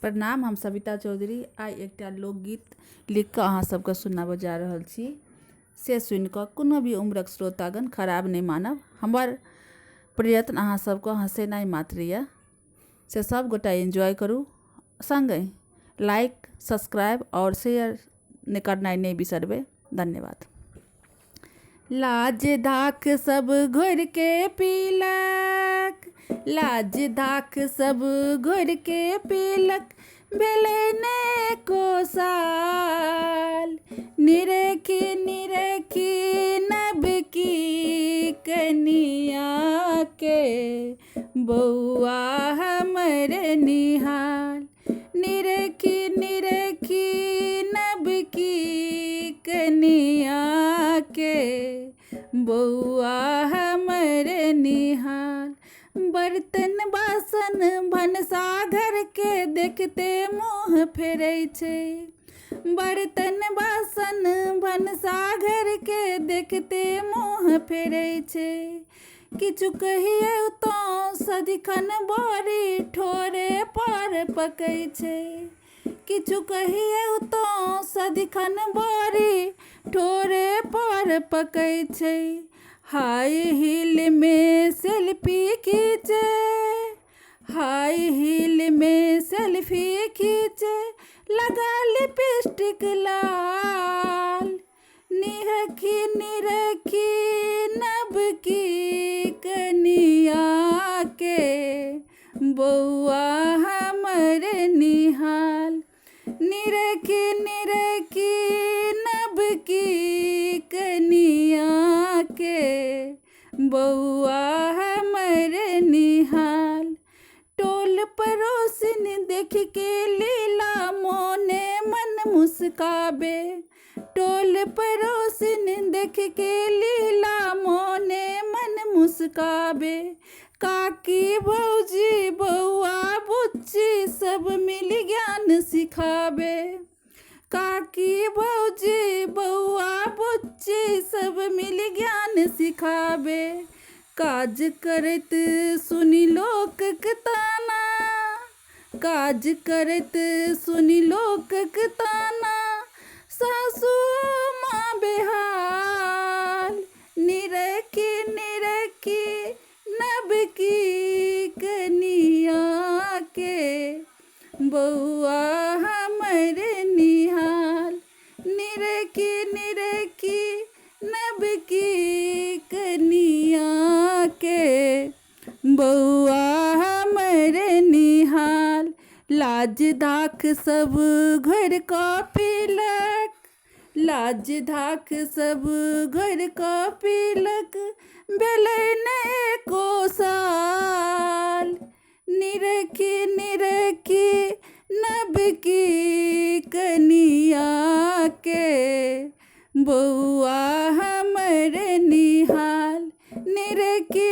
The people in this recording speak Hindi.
प्रणाम, हम सविता चौधरी आइ एकटा लोकगीत लिख कऽ अहाँ सबके सुनाबऽ जा रहल छी। से सुनि कऽ कोनो भी उम्रक श्रोतागण खराब नहि मानब। हमर प्रयत्न अहाँ सबके हँसेनाइ मात्र यऽ, से सब गोटा एंजॉय करू। संगे लाइक, सब्सक्राइब और शेयर करनाइ नहि बिसरबै। धन्यवाद। लाज धाक सब घोर के पीलक, लाज धाक सब घोर के पीलक, भेलै ने को साल। निरखी निरखी नब की कनिया के, बौआ हमर निहाल। निरखी निरखी नब की कनिया के, बौआ हमर निहाल। बर्तन बासन भनसा घर के देखते मुँह फेरै छै। बर्तन बासन भनसा घर के देखते मुँह फेरै छै। किछु कहियौ तऽ सदिखन बड़ी ठोरे पर पकै छै। किछु कहियौ तऽ सदिखन बड़ी ठोरे पर पकै छै। हाई हील में सेल्फी खींचे, हाई हील में सेल्फी खींचे, लगा लिपस्टिक लाल। निरखी निरखी नब की कनिया के, बौआ हमर निहाल। निरखी निरखी नब की कनिया के, बौआ हमर निहाल। टोल पड़ोसिन देख के लीला मोने मन मुस्काबे। टोल पड़ोसिन देख के लीला मोने मन मुस्काबे। काकी भौजी बौआ बुच्ची सब मिल ज्ञान सिखाबे। काकी भौजी बौआ बुच्ची सब मिल ज्ञान सिखाबे। काज करैत सुनी लोकक ताना, काज करैत सुनी लोकक ताना, सासू माँ बेहाल। निरखी निरखी नब की कनिया के, बौआ हमर निहाल। निरखी निरखी नब की कनिया के, बौआ हमर निहाल। लाज धाक सब घोर कऽ पीलक, लाज धाक सब घोर कऽ पीलक, भेलै ने को साल। निरखी निरखी नब की कनिया के, बौआ हमर निहाल। निरखी